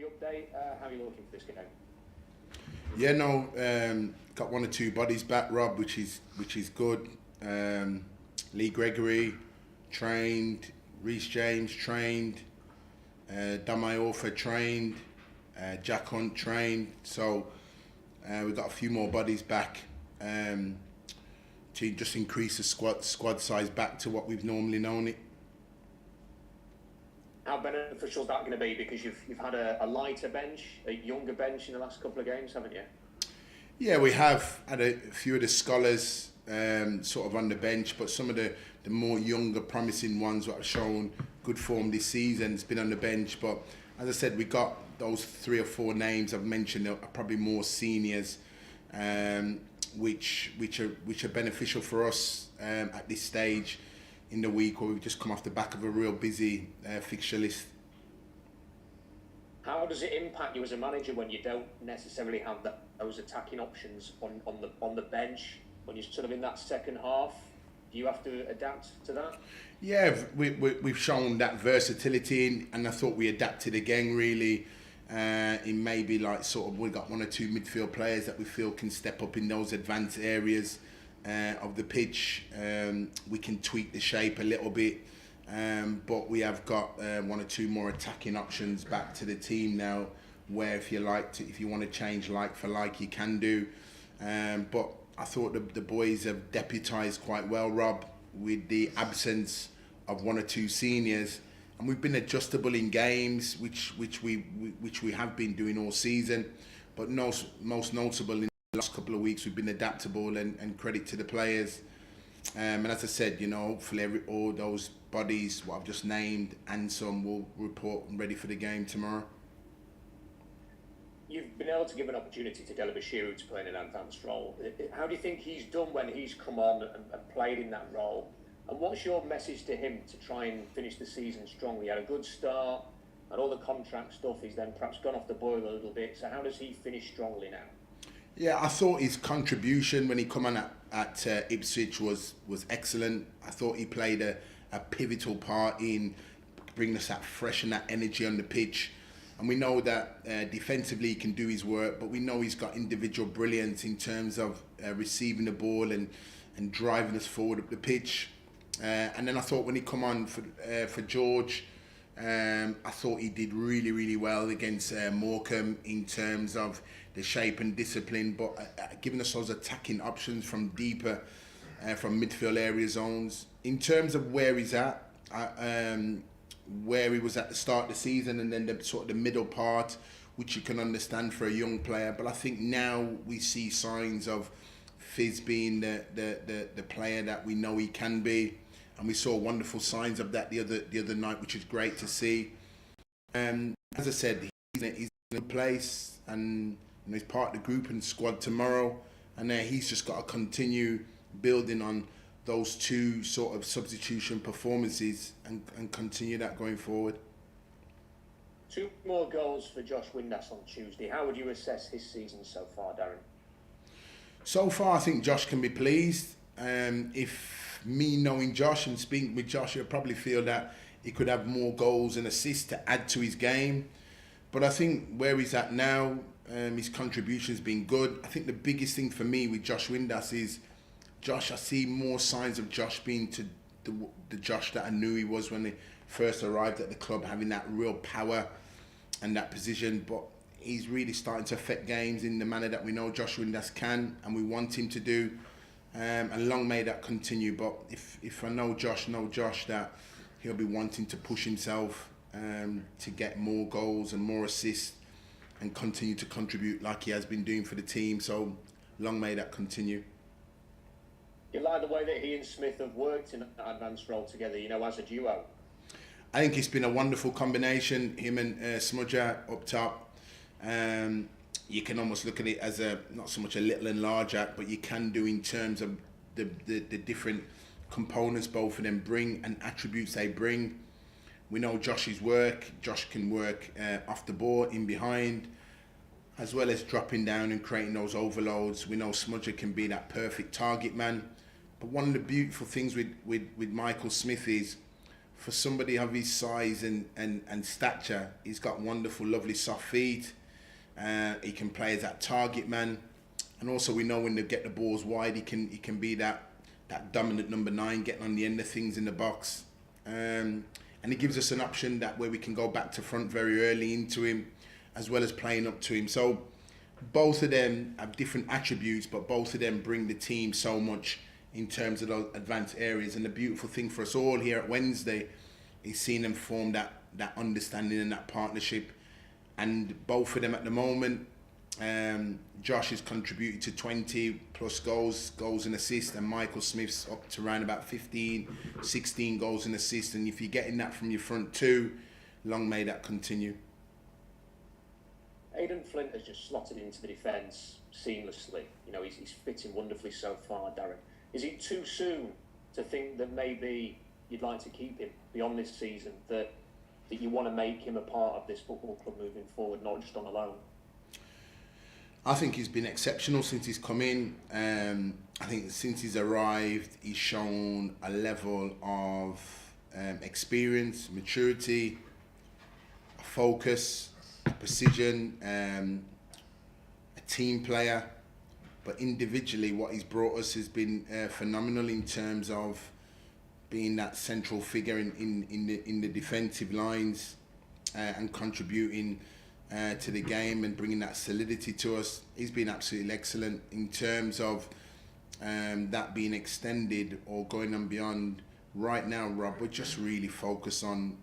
update. How are you looking for this game? Yeah, no, got one or two bodies back, Rob, which is good. Lee Gregory trained, Reece James trained, Damai Orfa trained, Jack Hunt trained. So we've got a few more bodies back to just increase the squad size back to what we've normally known it. How beneficial is that going to be? Because you've had a lighter bench, a younger bench in the last couple of games, haven't you? Yeah, we have had a few of the scholars sort of on the bench, but some of the more younger, promising ones that have shown good form this season has been on the bench. But as I said, we got those 3 or 4 names I've mentioned are probably more seniors, which are beneficial for us at this stage in the week where we've just come off the back of a real busy fixture list. How does it impact you as a manager when you don't necessarily have those attacking options on the bench when you're sort of in that second half? Do you have to adapt to that? Yeah, we've shown that versatility, and I thought we adapted again really. In maybe like sort of we got 1 or 2 midfield players that we feel can step up in those advanced areas of the pitch. We can tweak the shape a little bit, but we have got 1 or 2 more attacking options back to the team now, where if you want to change like for like, you can do. But I thought the boys have deputised quite well, Rob, with the absence of 1 or 2 seniors, and we've been adjustable in games, which we have been doing all season. But most notable in the last couple of weeks, we've been adaptable, and credit to the players. And as I said, hopefully all those bodies what I've just named and some will report ready for the game tomorrow. You've been able to give an opportunity to Dele Bashiru to play in an advanced role. How do you think he's done when he's come on and played in that role? And what's your message to him to try and finish the season strongly? He had a good start, and all the contract stuff, he's then perhaps gone off the boil a little bit. So how does he finish strongly now? Yeah, I thought his contribution when he come on at Ipswich was excellent. I thought he played a pivotal part in bringing us that fresh and that energy on the pitch. And we know that defensively he can do his work, but we know he's got individual brilliance in terms of receiving the ball and driving us forward up the pitch. And then I thought when he come on for George, I thought he did really, really well against Morecambe in terms of the shape and discipline, but giving us those attacking options from deeper, from midfield area zones. In terms of where he's at, where he was at the start of the season, and then the sort of the middle part, which you can understand for a young player. But I think now we see signs of Fizz being the player that we know he can be, and we saw wonderful signs of that the other night, which is great to see. As I said, he's in a place, and he's part of the group and squad tomorrow, and he's just got to continue building on those 2 sort of substitution performances and continue that going forward. 2 more goals for Josh Windass on Tuesday. How would you assess his season so far, Darren? So far, I think Josh can be pleased. If me knowing Josh and speaking with Josh, he'll probably feel that he could have more goals and assists to add to his game. But I think where he's at now, his contribution has been good. I think the biggest thing for me with Josh Windass is Josh. I see more signs of Josh being to the Josh that I knew he was when he first arrived at the club, having that real power and that position. But he's really starting to affect games in the manner that we know Josh Windass can, and we want him to do. And long may that continue. But if I know Josh, that he'll be wanting to push himself to get more goals and more assists and continue to contribute like he has been doing for the team. So long may that continue. You like the way that he and Smith have worked in an advanced role together, as a duo? I think it's been a wonderful combination, him and Smudger up top. You can almost look at it as not so much a little and large act, but you can do in terms of the different components both of them bring and attributes they bring. We know Josh's work. Josh can work off the ball, in behind, as well as dropping down and creating those overloads. We know Smudger can be that perfect target man. But one of the beautiful things with Michael Smith is, for somebody of his size and stature, he's got wonderful, lovely soft feet. He can play as that target man, and also we know when they get the balls wide, he can be that dominant number 9, getting on the end of things in the box. And it gives us an option that where we can go back to front very early into him, as well as playing up to him. So both of them have different attributes, but both of them bring the team so much in terms of those advanced areas. And the beautiful thing for us all here at Wednesday is seeing them form that understanding and that partnership. And both of them at the moment, Josh has contributed to 20 plus goals and assists, and Michael Smith's up to around about 15, 16 goals and assists. And if you're getting that from your front two, long may that continue. Aidan Flint has just slotted into the defence seamlessly. You know, he's fitting wonderfully so far, Darren. Is it too soon to think that maybe you'd like to keep him beyond this season, that you want to make him a part of this football club moving forward, not just on a loan? I think he's been exceptional since he's come in. I think since he's arrived, he's shown a level of experience, maturity, focus, precision, a team player. But individually, what he's brought us has been phenomenal in terms of being that central figure in the defensive lines and contributing to the game and bringing that solidity to us. He's been absolutely excellent in terms of that being extended or going on beyond. Right now, Rob, we're just really focused on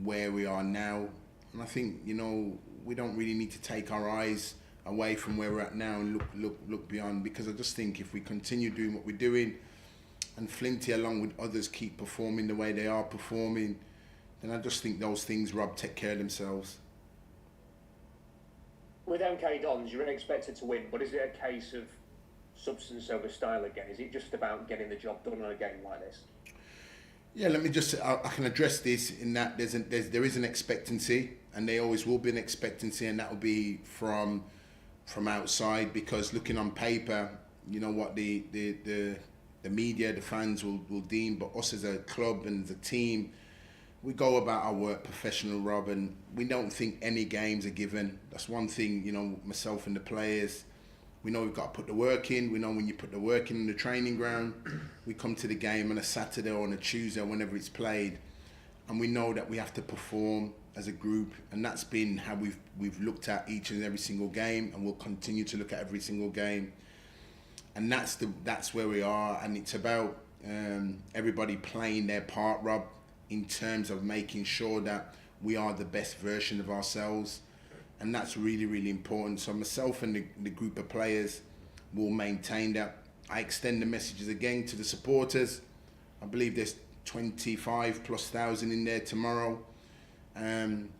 where we are now. And I think, you know, we don't really need to take our eyes away from where we're at now and look beyond, because I just think if we continue doing what we're doing and Flinty along with others keep performing the way they are performing, then I just think those things, Rob, take care of themselves. With MK Dons, you're expected to win, but is it a case of substance over style again? Is it just about getting the job done on a game like this? Yeah, let me just, I can address this in that there is an expectancy, and there always will be an expectancy, and that will be from outside, because looking on paper, you know what the media, the fans will deem, but us as a club and as a team, we go about our work professional, Rob, and we don't think any games are given. That's one thing, you know, myself and the players, we know we've got to put the work in. We know when you put the work in the training ground, we come to the game on a Saturday or on a Tuesday, whenever it's played, and we know that we have to perform as a group, and that's been how we've looked at each and every single game, and we'll continue to look at every single game. And that's where we are, and it's about everybody playing their part, Rob, in terms of making sure that we are the best version of ourselves, and that's really, really important. So myself and the group of players will maintain that. I extend the messages again to the supporters. I believe there's 25,000+ in there tomorrow, and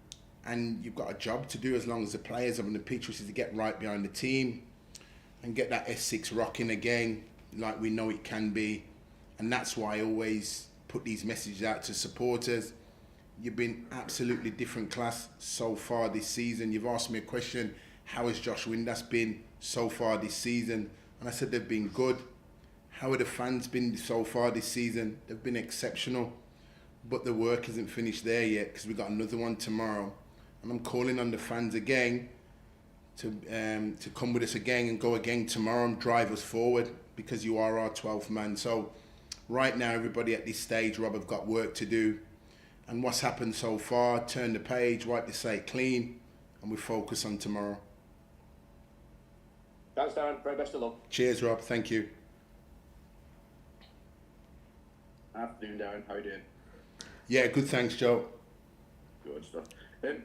you've got a job to do as long as the players are on the pitch, which is to get right behind the team and get that S6 rocking again like we know it can be. And that's why I always put these messages out to supporters. You've been absolutely different class so far this season. You've asked me a question, how has Josh Windass been so far this season? And I said they've been good. How have the fans been so far this season? They've been exceptional. But the work isn't finished there yet, because we've got another one tomorrow. And I'm calling on the fans again to come with us again and go again tomorrow and drive us forward, because you are our 12th man. So right now, everybody at this stage, Rob, have got work to do. And what's happened so far, turn the page, wipe the slate clean, and we focus on tomorrow. Thanks, Darren. Very best of luck. Cheers, Rob. Thank you. Afternoon, Darren. How are you doing? Yeah, good. Thanks, Joe. Good stuff.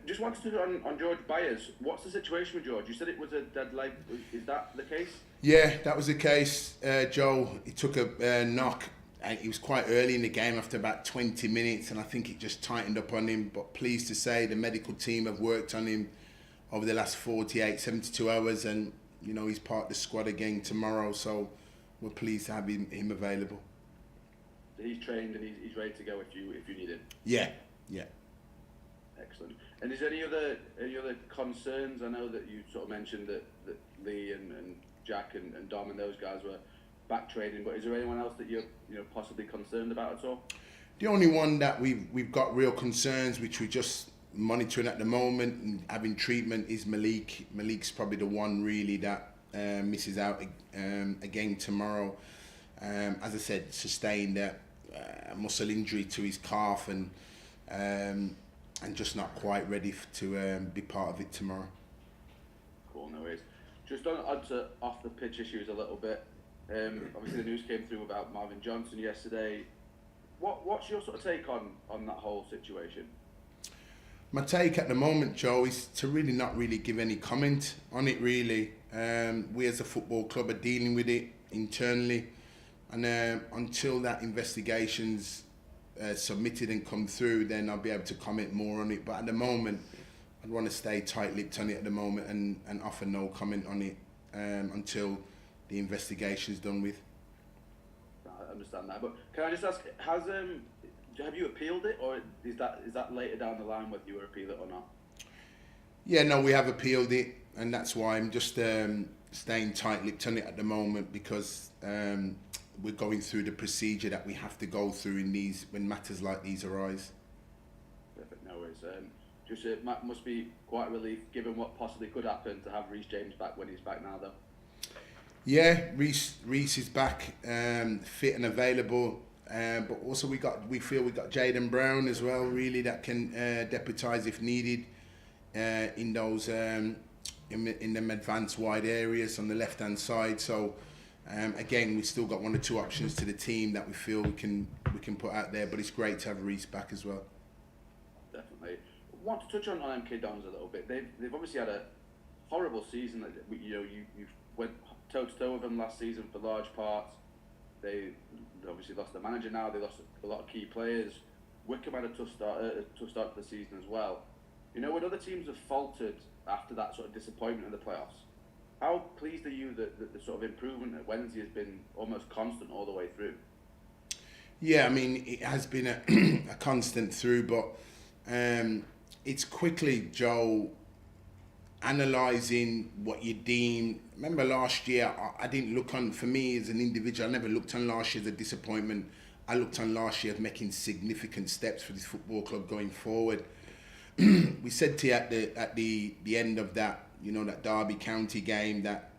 Just wanted to on George Byers. What's the situation with George? You said it was a deadline. Is that the case? Yeah, that was the case, Joe. He took a knock, and he was quite early in the game after about 20 minutes, and I think it just tightened up on him. But pleased to say the medical team have worked on him over the last 48, 72 hours, and you know he's part of the squad again tomorrow. So we're pleased to have him available. He's trained and he's ready to go if you need him. Yeah. Excellent. And is there any other concerns? I know that you sort of mentioned that Lee and Jack and Dom and those guys were back training, but is there anyone else that you're possibly concerned about at all? The only one that we've got real concerns, which we're just monitoring at the moment and having treatment, is Malik. Malik's probably the one really that misses out again tomorrow. As I said, sustained a muscle injury to his calf and just not quite ready to be part of it tomorrow. Cool, no worries. Just onto off the pitch issues a little bit. Obviously, the news came through about Marvin Johnson yesterday. What's your sort of take on that whole situation? My take at the moment, Joe, is to really not really give any comment on it. Really, we as a football club are dealing with it internally, and until that investigation's submitted and come through, then I'll be able to comment more on it. But at the moment, I'd want to stay tight-lipped on it at the moment and offer no comment on it until the investigation's done with. I understand that, but can I just ask, have you appealed it, or is that later down the line whether you will appeal it or not? Yeah, no, we have appealed it, and that's why I'm just staying tight-lipped on it at the moment, because we're going through the procedure that we have to go through when matters like these arise. Perfect, no worries. Just it must be quite a relief, given what possibly could happen, to have Reece James back when he's back now, though. Yeah, Reece is back, fit and available. But also we feel we got Jaden Brown as well, really, that can deputise if needed in those in them advanced wide areas on the left hand side. So again, we've still got one or two options to the team that we feel we can put out there. But it's great to have Reece back as well. Definitely. I want to touch on MK Dons a little bit. They've obviously had a horrible season. You went toe to toe with them last season for large parts. They obviously lost their manager now. They lost a lot of key players. Wickham had a tough start to the season as well. You know, when other teams have faltered after that sort of disappointment in the playoffs, how pleased are you that the sort of improvement at Wednesday has been almost constant all the way through? Yeah, I mean, it has been a constant through, but it's quickly, Joe, analysing what you deem. Remember last year, I didn't look on, for me as an individual, I never looked on last year as a disappointment. I looked on last year as making significant steps for this football club going forward. We said to you at the end of that, you know, that Derby County game, that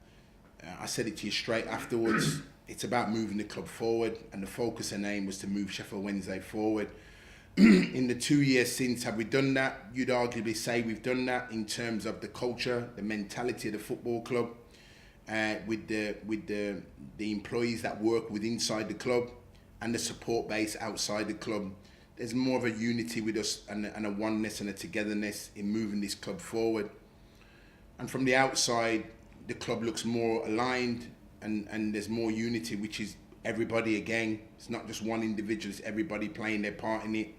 I said it to you straight afterwards. It's about moving the club forward, and the focus and aim was to move Sheffield Wednesday forward. In the 2 years since, have we done that? You'd arguably say we've done that in terms of the culture, the mentality of the football club, with the employees that work with inside the club, and the support base outside the club. There's more of a unity with us and a oneness and a togetherness in moving this club forward. And from the outside, the club looks more aligned, and there's more unity, which is everybody again. It's not just one individual, it's everybody playing their part in it.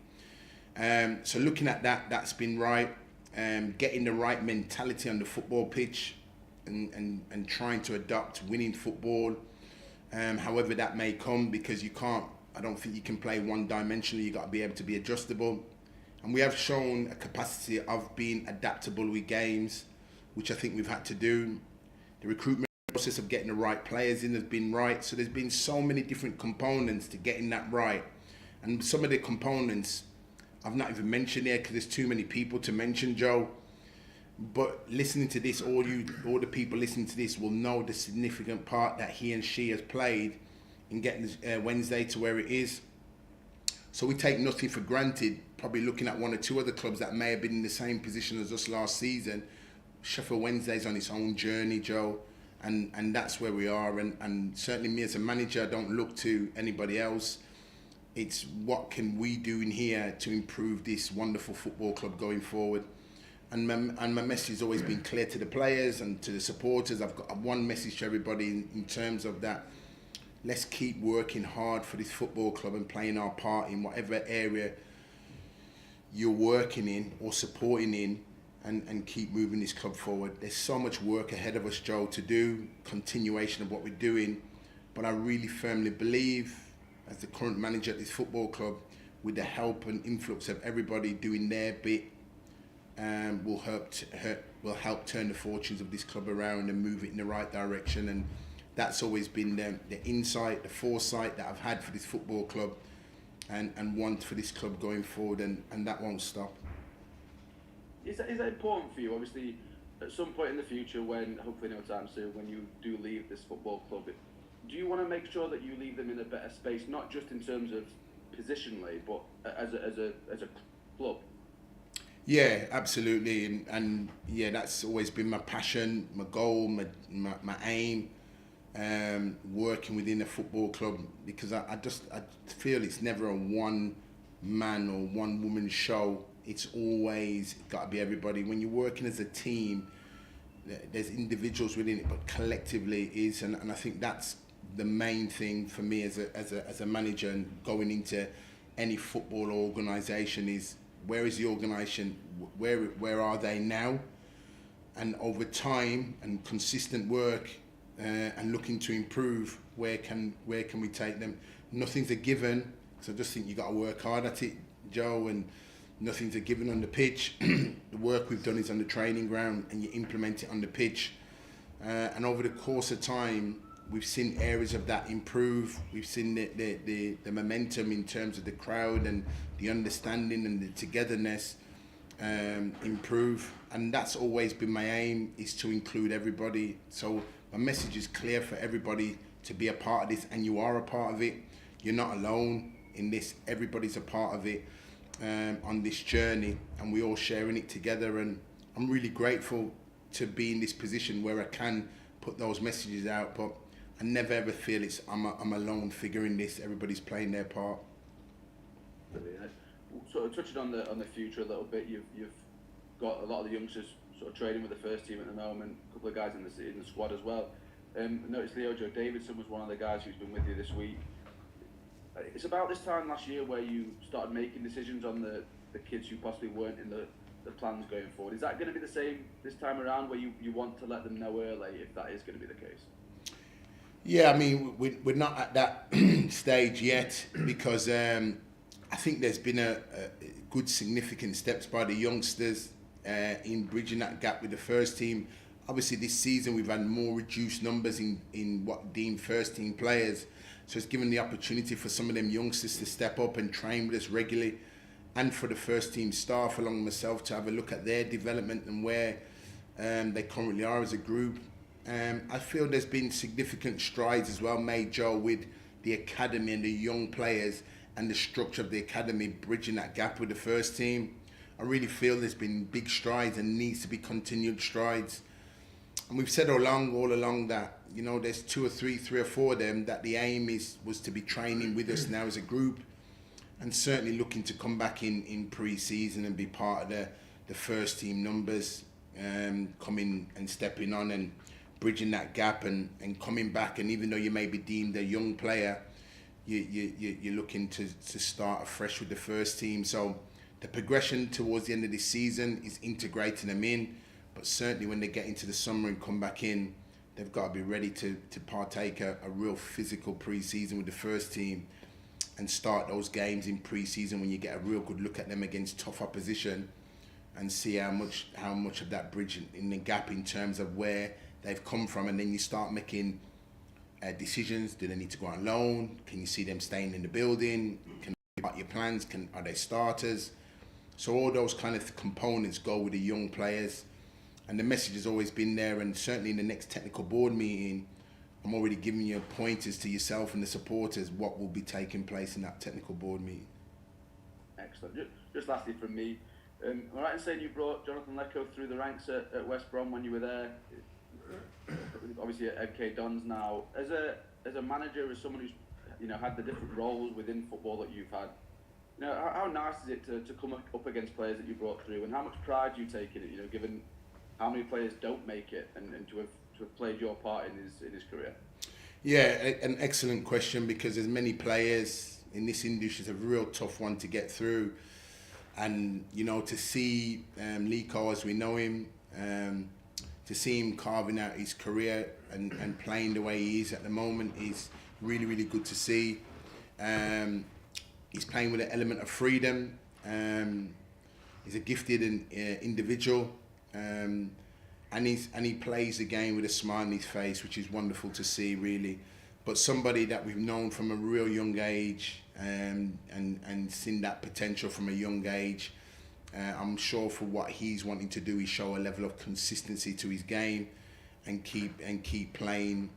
So looking at that's been right. Getting the right mentality on the football pitch and trying to adopt winning football, however that may come, because I don't think you can play one-dimensionally. You've got to be able to be adjustable. And we have shown a capacity of being adaptable with games, which I think we've had to do. The recruitment process of getting the right players in has been right. So there's been so many different components to getting that right. And some of the components I've not even mentioned here because there's too many people to mention, Joe. But listening to this, all the people listening to this will know the significant part that he and she has played in getting Wednesday to where it is. So we take nothing for granted, probably looking at one or two other clubs that may have been in the same position as us last season. Sheffield Wednesday's on its own journey, Joe, and that's where we are. And certainly me as a manager, I don't look to anybody else. It's what can we do in here to improve this wonderful football club going forward. And my message has always been clear to the players and to the supporters. I've got one message to everybody in terms of that. Let's keep working hard for this football club and playing our part in whatever area you're working in or supporting in, and keep moving this club forward. There's so much work ahead of us, Joe, to do, continuation of what we're doing. But I really firmly believe, as the current manager at this football club, with the help and influx of everybody doing their bit, will help turn the fortunes of this club around and move it in the right direction. And that's always been the insight, the foresight that I've had for this football club. and want for this club going forward, and that won't stop. Is that important for you? Obviously, at some point in the future, when hopefully no time soon, when you do leave this football club, do you want to make sure that you leave them in a better space, not just in terms of positionally, but as a club? Yeah, absolutely, and yeah, that's always been my passion, my goal, my aim. Working within a football club, because I feel it's never a one man or one woman show. It's always got to be everybody. When you're working as a team, there's individuals within it, but collectively is, and I think that's the main thing for me as a manager and going into any football organisation is, where is the organisation, where are they now, and over time and consistent work and looking to improve, where can we take them. Nothing's a given, so I just think you got to work hard at it, Joe, and nothing's a given on the pitch. The work we've done is on the training ground, and you implement it on the pitch. And over the course of time, we've seen areas of that improve. We've seen the momentum in terms of the crowd and the understanding and the togetherness improve. And that's always been my aim, is to include everybody. So my message is clear for everybody to be a part of this, and you are a part of it. You're not alone in this. Everybody's a part of it. On this journey, and we're all sharing it together, and I'm really grateful to be in this position where I can put those messages out, but I never ever feel I'm a lone figure in this. Everybody's playing their part. Brilliant. Sort of touching on the future a little bit, you've got a lot of the youngsters sort of training with the first team at the moment, a couple of guys in the squad as well. I noticed Leo Joe Davidson was one of the guys who's been with you this week. It's about this time last year where you started making decisions on the kids who possibly weren't in the plans going forward. Is that going to be the same this time around, where you want to let them know early if that is going to be the case? Yeah, I mean, we're not at that stage yet, because I think there's been a good significant steps by the youngsters in bridging that gap with the first team. Obviously this season we've had more reduced numbers in what deemed first team players. So it's given the opportunity for some of them youngsters to step up and train with us regularly, and for the first team staff along with myself to have a look at their development and where they currently are as a group. I feel there's been significant strides as well made, Joe, with the academy and the young players and the structure of the academy bridging that gap with the first team. I really feel there's been big strides and needs to be continued strides. And we've said all along that, you know, there's three or four of them that the aim was to be training with us now as a group, and certainly looking to come back in pre-season and be part of the first team numbers, coming and stepping on and bridging that gap and coming back. And even though you may be deemed a young player, you're looking to start afresh with the first team. So the progression towards the end of this season is integrating them in, but certainly when they get into the summer and come back in, they've got to be ready to partake a real physical pre-season with the first team, and start those games in pre-season when you get a real good look at them against tough opposition, and see how much of that bridge in the gap in terms of where they've come from. And then you start making decisions. Do they need to go on loan? Can you see them staying in the building? Can you part your plans? Are they starters? So all those kind of components go with the young players. And the message has always been there, and certainly in the next technical board meeting, I'm already giving you pointers to yourself and the supporters what will be taking place in that technical board meeting. Excellent. Just lastly from me, am I right in saying you brought Jonathan Lecco through the ranks at West Brom when you were there? Obviously at MK Dons now. As a manager, as someone who's had the different roles within football that you've had, how nice is it to come up against players that you brought through, and how much pride do you take in it? Given how many players don't make it, and to have played your part in his career? Yeah, an excellent question, because there's many players in this industry. It's a real tough one to get through, and to see Lico as we know him, to see him carving out his career and playing the way he is at the moment is really, really good to see. He's playing with an element of freedom. He's a gifted individual. And he plays the game with a smile on his face, which is wonderful to see, really. but somebody that we've known from a real young age, and seen that potential from a young age. I'm sure for what he's wanting to do, he show a level of consistency to his game, and keep playing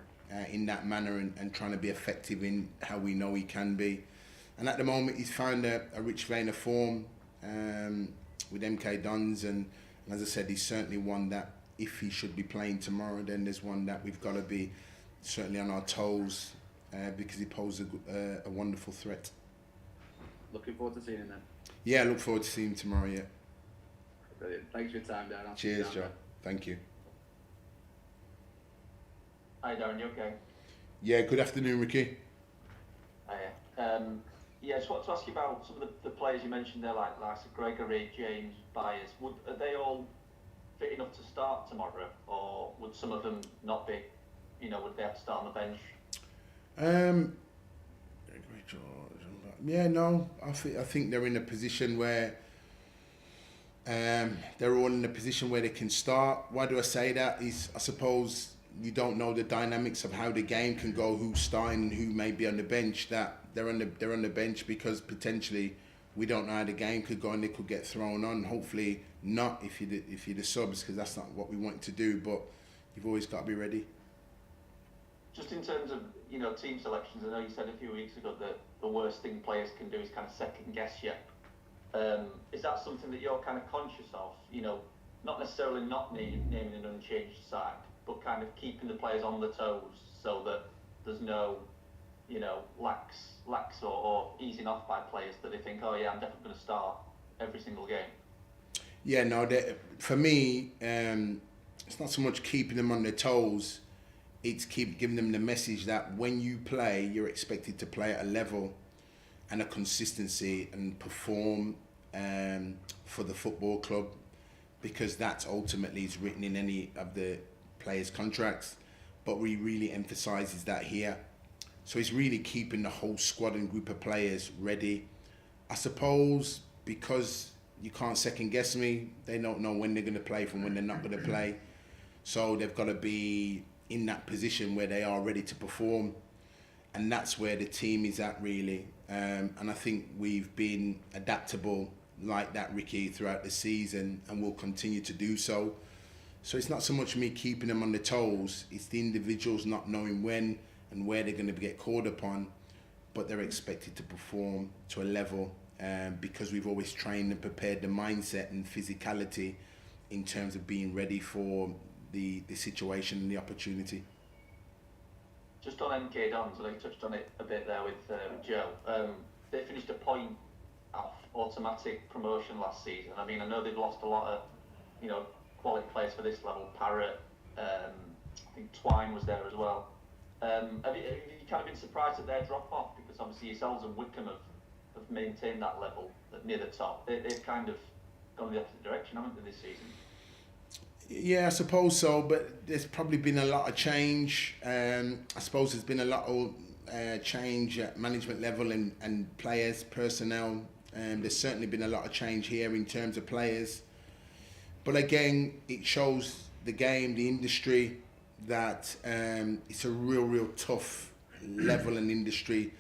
in that manner, and trying to be effective in how we know he can be. And at the moment, he's found a rich vein of form with MK Dons, and as I said, he's certainly one that, if he should be playing tomorrow, then there's one that we've got to be certainly on our toes, because he poses a wonderful threat. Looking forward to seeing him then. Yeah, I look forward to seeing him tomorrow, yeah. Brilliant. Thanks for your time, Darren. Cheers, Joe. Thank you. Hi Darren, you okay? Yeah, good afternoon, Ricky. Hiya. Yeah, I just want to ask you about some of the players you mentioned there, like Gregory, James, Byers. Are they all fit enough to start tomorrow, or would some of them not be? Would they have to start on the bench? Yeah, no, I think they're in a position where they're all in a position where they can start. Why do I say that? Is, I suppose, you don't know the dynamics of how the game can go, who's starting and who may be on the bench. That they're on the bench because potentially we don't know how the game could go, and they could get thrown on. Hopefully not if you're the subs, because that's not what we want to do. But you've always got to be ready. Just in terms of team selections, I know you said a few weeks ago that the worst thing players can do is kind of second guess you. Is that something that you're kind of conscious of? Not necessarily not naming an unchanged side, but kind of keeping the players on the toes so that there's no, lax or easing off by players that they think, oh yeah, I'm definitely going to start every single game. Yeah, no, for me, it's not so much keeping them on their toes. It's keep giving them the message that when you play, you're expected to play at a level and a consistency and perform for the football club, because that's ultimately is written in any of the players' contracts. But we really emphasises that here. So it's really keeping the whole squad and group of players ready. I suppose because you can't second guess me, they don't know when they're going to play from when they're not going to play. So they've got to be in that position where they are ready to perform, and that's where the team is at really. And I think we've been adaptable like that, Ricky, throughout the season, and we'll continue to do so. So it's not so much me keeping them on the toes, it's the individuals not knowing when and where they're going to get called upon, but they're expected to perform to a level, because we've always trained and prepared the mindset and physicality in terms of being ready for the situation and the opportunity. Just on MK Dons, I know you touched on it a bit there with Joe. They finished a point off automatic promotion last season. I mean, I know they've lost a lot of, quality players for this level. Parrott, I think Twine was there as well. Have you kind of been surprised at their drop off? Because obviously yourselves and Wickham have maintained that level near the top. They've kind of gone the opposite direction, haven't they, this season? Yeah, I suppose so, but there's probably been a lot of change. I suppose there's been a lot of change at management level and players, personnel. There's certainly been a lot of change here in terms of players. But again, it shows the game, the industry, that it's a real tough level and industry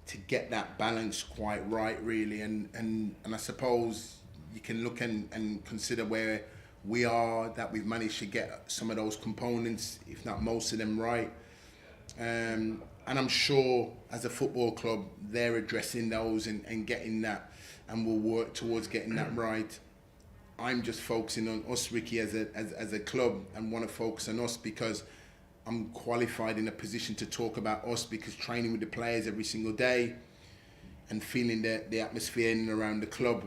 to get that balance quite right, really. And I suppose you can look and consider where we are, that we've managed to get some of those components, if not most of them, right. And I'm sure as a football club, they're addressing those and getting that, and we'll work towards getting that right. I'm just focusing on us, Ricky, as a club, and want to focus on us because I'm qualified in a position to talk about us, because training with the players every single day and feeling the atmosphere in and around the club.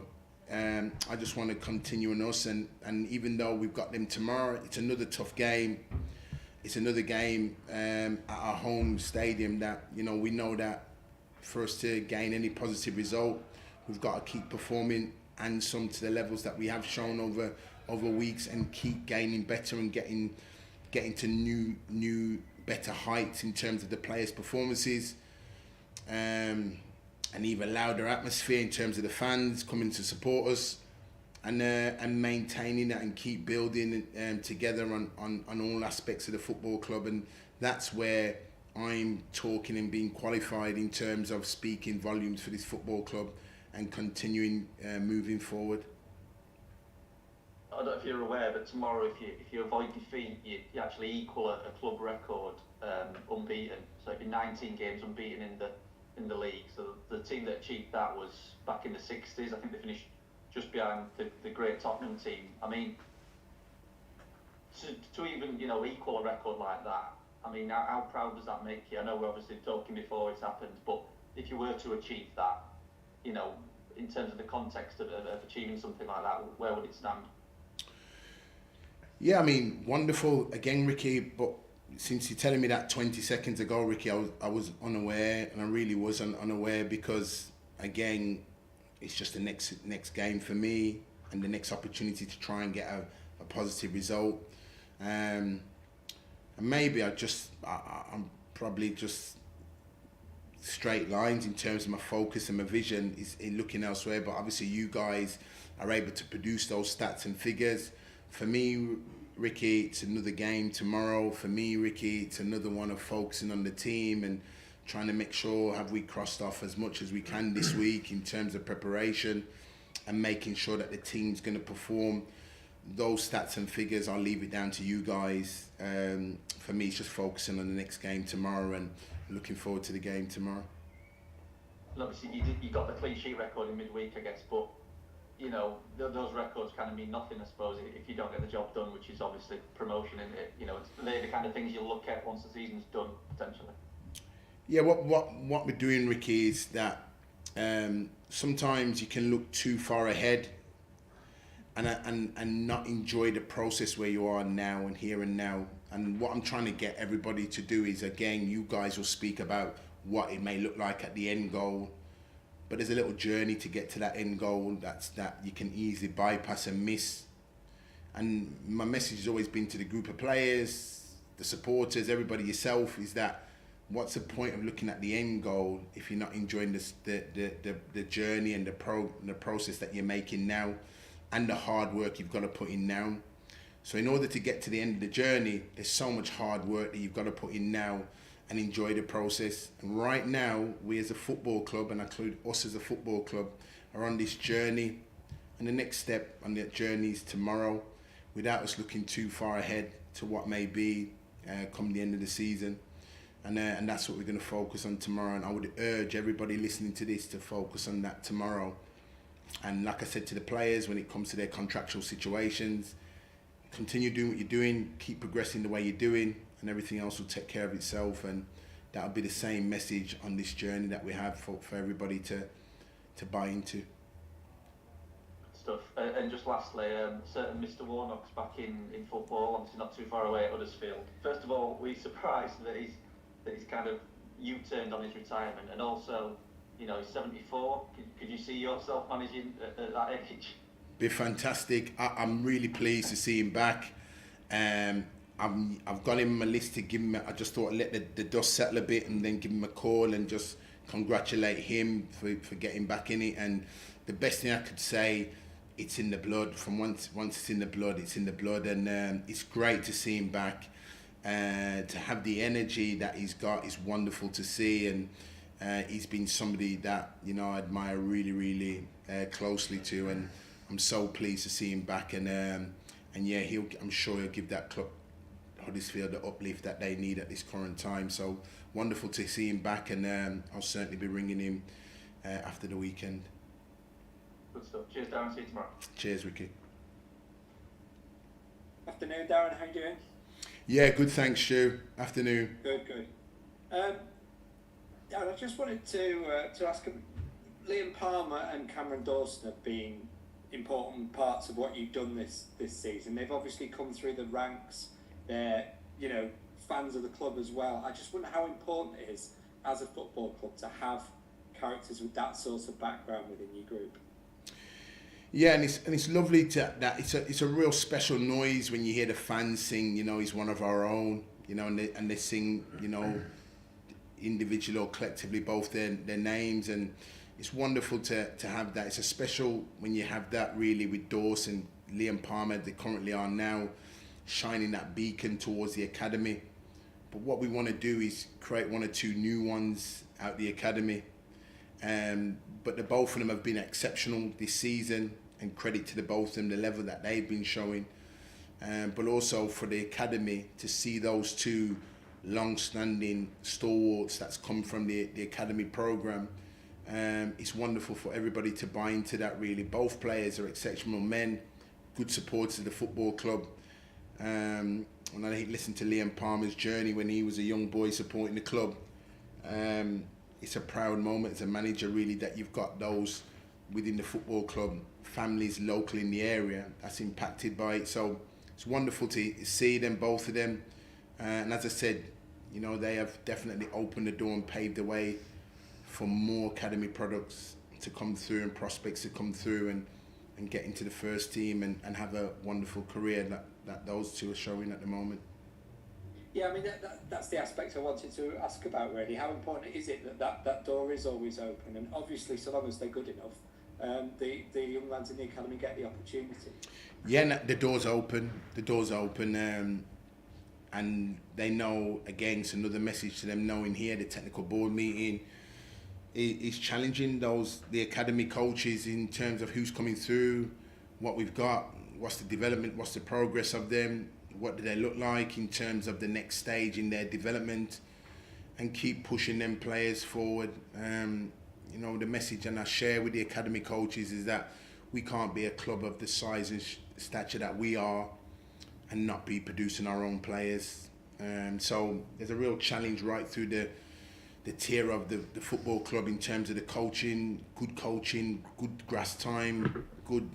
I just want to continue on us, and even though we've got them tomorrow, it's another tough game. It's another game at our home stadium that, we know that for us to gain any positive result, we've got to keep performing, and some to the levels that we have shown over weeks, and keep gaining better and getting to new better heights in terms of the players' performances. And even louder atmosphere in terms of the fans coming to support us, and maintaining that and keep building together on all aspects of the football club. And that's where I'm talking and being qualified in terms of speaking volumes for this football club and continuing moving forward. I don't know if you're aware, but tomorrow, if you avoid defeat, you actually equal a club record, unbeaten. So it'd be 19 games unbeaten in the league. So the team that achieved that was back in the 60s. I think they finished just behind the great Tottenham team. I mean, to even equal a record like that, I mean, how proud does that make you? I know we're obviously talking before it's happened, but if you were to achieve that, in terms of the context of achieving something like that, where would it stand? Yeah, I mean, wonderful again, Ricky. But since you're telling me that 20 seconds ago, Ricky, I was unaware, and I really was unaware because, again, it's just the next game for me and the next opportunity to try and get a positive result. And maybe I'm probably just straight lines in terms of my focus and my vision is in looking elsewhere. But obviously, you guys are able to produce those stats and figures. For me, Ricky, it's another game tomorrow. For me, Ricky, it's another one of focusing on the team and trying to make sure have we crossed off as much as we can this week in terms of preparation and making sure that the team's going to perform. Those stats and figures, I'll leave it down to you guys. For me, it's just focusing on the next game tomorrow and looking forward to the game tomorrow. And obviously, you got the clean sheet record in midweek, I guess, but those records kind of mean nothing, I suppose, if you don't get the job done, which is obviously promotion, isn't it? They're the kind of things you'll look at once the season's done, potentially. Yeah, what we're doing, Ricky, is that sometimes you can look too far ahead and not enjoy the process where you are now and here and now. And what I'm trying to get everybody to do is, again, you guys will speak about what it may look like at the end goal. But there's a little journey to get to that end goal that you can easily bypass and miss. And my message has always been to the group of players, the supporters, everybody, yourself, is that what's the point of looking at the end goal if you're not enjoying the journey and the process that you're making now and the hard work you've got to put in now. So in order to get to the end of the journey, there's so much hard work that you've got to put in now and enjoy the process. And right now, we as a football club, and I include us as a football club, are on this journey. And the next step on that journey is tomorrow, without us looking too far ahead to what may be come the end of the season. And that's what we're going to focus on tomorrow. And I would urge everybody listening to this to focus on that tomorrow. And like I said to the players, when it comes to their contractual situations, continue doing what you're doing, keep progressing the way you're doing, and everything else will take care of itself. And that'll be the same message on this journey that we have for everybody to buy into. Stuff. And just lastly, certain Mr. Warnock's back in football, obviously not too far away at Huddersfield. First of all, were you surprised that he's kind of U-turned on his retirement? And also, he's 74. Could you see yourself managing at that age? Be fantastic. I'm really pleased to see him back. I've got him on my list to give him. I just thought I'd let the dust settle a bit and then give him a call and just congratulate him for getting back in it. And the best thing I could say, it's in the blood. From once it's in the blood, it's in the blood. And it's great to see him back. To have the energy that he's got is wonderful to see. And he's been somebody that I admire really, really closely to. And I'm so pleased to see him back. And yeah, I'm sure he'll give that club, Huddersfield, the uplift that they need at this current time. So wonderful to see him back, and I'll certainly be ringing him after the weekend. Good stuff. Cheers, Darren. See you tomorrow. Cheers, Ricky. Afternoon, Darren. How you doing? Yeah, good. Thanks, Stu. Afternoon. Good. Darren, I just wanted to ask him. Liam Palmer and Cameron Dawson have been important parts of what you've done this season. They've obviously come through the ranks. They're fans of the club as well. I just wonder how important it is as a football club to have characters with that sort of background within your group. Yeah, and it's lovely that it's a real special noise when you hear the fans sing. He's one of our own. And they sing. Individually or collectively, both their names, and it's wonderful to have that. It's a special when you have that really with Dawson, Liam Palmer. They currently are now shining that beacon towards the academy. But what we want to do is create 1 or 2 new ones out the academy. But the both of them have been exceptional this season, and credit to the both of them, the level that they've been showing. But also for the academy to see those 2 long-standing stalwarts that's come from the academy program. It's wonderful for everybody to buy into that, really. Both players are exceptional men, good supporters of the football club. When I listened to Liam Palmer's journey when he was a young boy supporting the club, it's a proud moment as a manager, really, that you've got those within the football club, families local in the area that's impacted by it. So it's wonderful to see them, both of them. And as I said, you know, they have definitely opened the door and paved the way for more academy products to come through and prospects to come through and get into the first team and have a wonderful career that those 2 are showing at the moment. Yeah, I mean, that's the aspect I wanted to ask about, really. How important is it that door is always open? And obviously, so long as they're good enough, the young lads in the academy get the opportunity. Yeah, the door's open. The door's open. And they know, again, it's another message to them, knowing here the technical board meeting is challenging the academy coaches in terms of who's coming through, what we've got, what's the development, what's the progress of them, what do they look like in terms of the next stage in their development, and keep pushing them players forward. You know, the message and I share with the academy coaches is that we can't be a club of the size and stature that we are and not be producing our own players. So there's a real challenge right through the tier of the football club in terms of the coaching, good grass time, good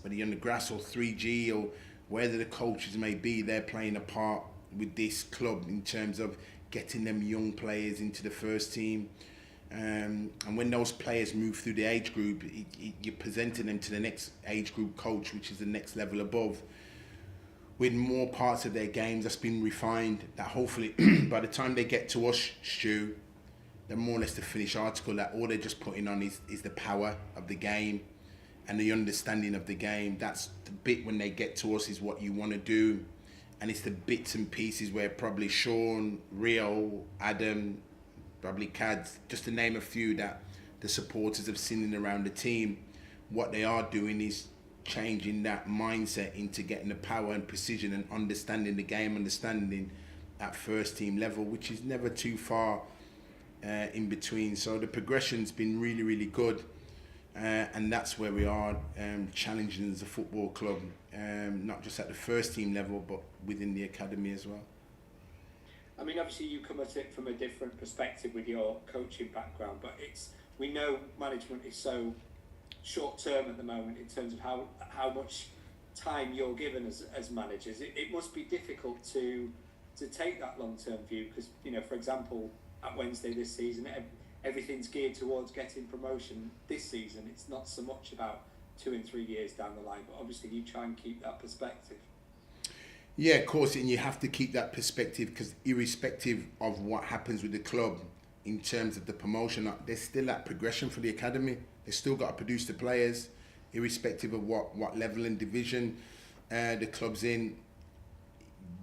whether you're on the grass or 3G or whether the coaches may be, they're playing a part with this club in terms of getting them young players into the first team. And when those players move through the age group, you're presenting them to the next age group coach, which is the next level above, with more parts of their games that's been refined, that hopefully by the time they get to us, Stu, they're more or less the finished article, that all they're just putting on is the power of the game and the understanding of the game. That's the bit when they get to us is what you want to do. And it's the bits and pieces where probably Sean, Rio, Adam, probably Cads, just to name a few that the supporters have seen around the team, what they are doing is changing that mindset into getting the power and precision and understanding the game, understanding at first team level, which is never too far in between. So the progression's been really, really good. And that's where we are, challenging as a football club, not just at the first team level, but within the academy as well. I mean, obviously you come at it from a different perspective with your coaching background, but we know management is so short term at the moment in terms of how much time you're given as managers. It must be difficult to take that long term view because, you know, for example, at Wednesday this season, everything's geared towards getting promotion this season. It's not so much about 2 and 3 years down the line, but obviously you try and keep that perspective. Yeah, of course, and you have to keep that perspective because irrespective of what happens with the club in terms of the promotion, there's still that progression for the academy. They've still got to produce the players, irrespective of what level and division the club's in.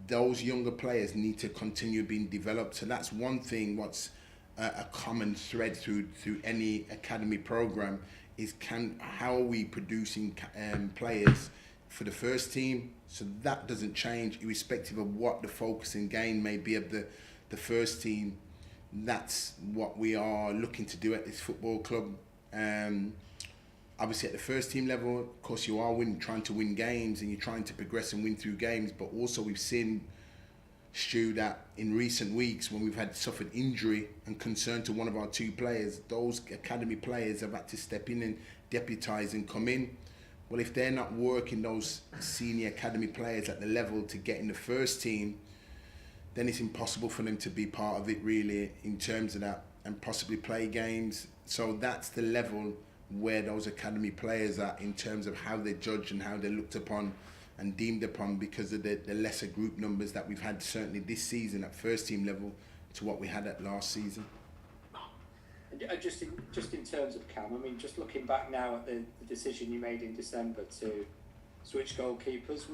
Those younger players need to continue being developed. So that's one thing. What's a common thread through any academy program is how are we producing players for the first team? So that doesn't change, irrespective of what the focus and gain may be of the first team. That's what we are looking to do at this football club. Obviously at the first team level, of course you are trying to win games and you're trying to progress and win through games, but also we've seen, Stu, that in recent weeks when we've suffered injury and concern to one of our 2 players, those academy players have had to step in and deputise and come in. Well, if they're not working, those senior academy players at the level to get in the first team, then it's impossible for them to be part of it really in terms of that and possibly play games. So that's the level where those academy players are in terms of how they're judged and how they're looked upon and deemed upon because of the lesser group numbers that we've had certainly this season at first team level to what we had at last season. Just in terms of Cam, I mean, just looking back now at the decision you made in December to switch goalkeepers,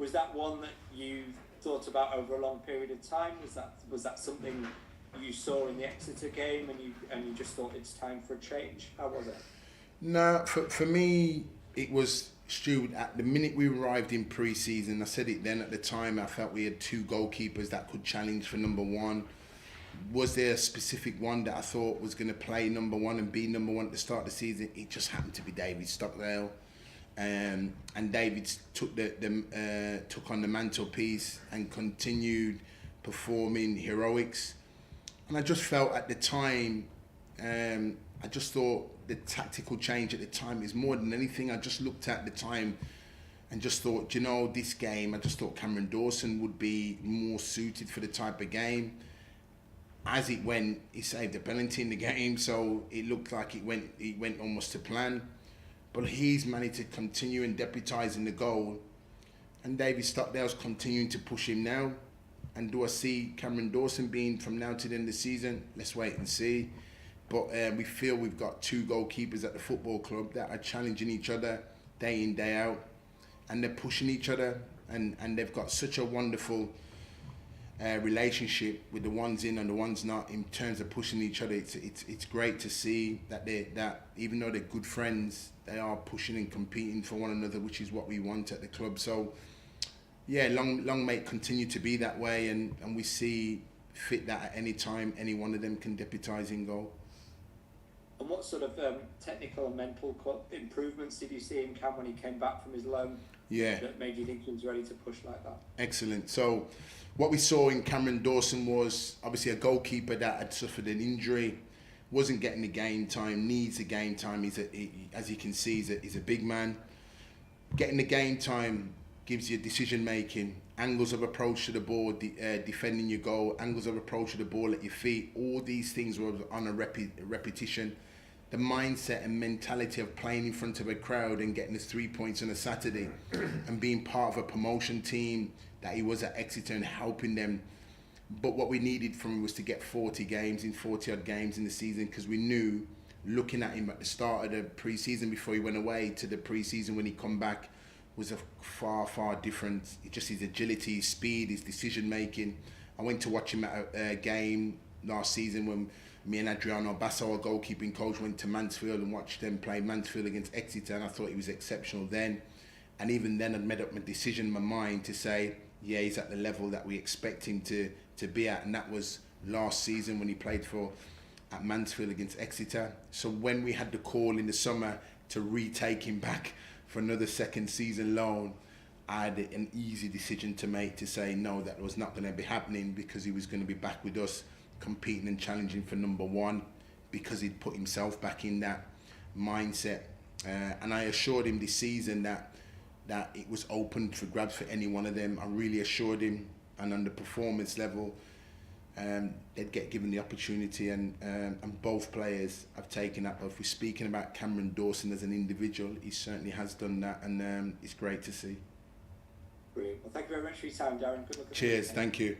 Was that one that you thought about over a long period of time? Was that something you saw in the Exeter game and you just thought it's time for a change? How was it? No, for me, it was, Stu, at the minute we arrived in pre-season, I said it then at the time, I felt we had 2 goalkeepers that could challenge for number 1. Was there a specific one that I thought was going to play number 1 and be number 1 at the start of the season? It just happened to be David Stockdale. And David took took on the mantelpiece and continued performing heroics. And I just felt at the time, I just thought the tactical change at the time is more than anything. I just looked at the time and just thought, you know, this game, I just thought Cameron Dawson would be more suited for the type of game. As it went, he saved a penalty in the game, so it looked like it went almost to plan. But he's managed to continue and deputise in the goal. And David Stockdale's continuing to push him now. And do I see Cameron Dawson being from now to the end of the season? Let's wait and see. But we feel we've got 2 goalkeepers at the football club that are challenging each other day in, day out. And they're pushing each other. And they've got such a wonderful relationship with the ones in and the ones not in terms of pushing each other. It's great to see that even though they're good friends, they are pushing and competing for one another, which is what we want at the club. So yeah, long may it continue to be that way, and we see fit that at any time any one of them can deputise in goal. And what sort of technical and mental improvements did you see in Cam when he came back from his loan? Yeah, that made you think he was ready to push like that? Excellent. So what we saw in Cameron Dawson was obviously a goalkeeper that had suffered an injury, wasn't getting the game time, needs the game time. As you can see, he's a big man. Getting the game time gives you decision making, angles of approach to the ball, defending your goal, angles of approach to the ball at your feet. All these things were on a repetition. The mindset and mentality of playing in front of a crowd and getting his 3 points on a Saturday and being part of a promotion team that he was at Exeter and helping them. But what we needed from him was to get 40 odd games in the season, because we knew, looking at him at the start of the pre-season before he went away to the pre-season when he come back, was a far different. Just his agility, his speed, his decision making. I went to watch him at a game last season when me and Adriano Basso, our goalkeeping coach, went to Mansfield and watched them play Mansfield against Exeter, and I thought he was exceptional then. And even then I'd made up my decision in my mind to say, yeah, he's at the level that we expect him to be at, and that was last season when he played at Mansfield against Exeter. So when we had the call in the summer to retake him back for another second season loan, I had an easy decision to make to say no, that was not going to be happening, because he was going to be back with us competing and challenging for number 1, because he'd put himself back in that mindset. And I assured him this season that it was open for grabs for any one of them. I really assured him, and on the performance level, they'd get given the opportunity, and both players have taken that. But if we're speaking about Cameron Dawson as an individual, he certainly has done that, and it's great to see. Brilliant. Well, thank you very much for your time, Darren. Good luck. Cheers. Thank you.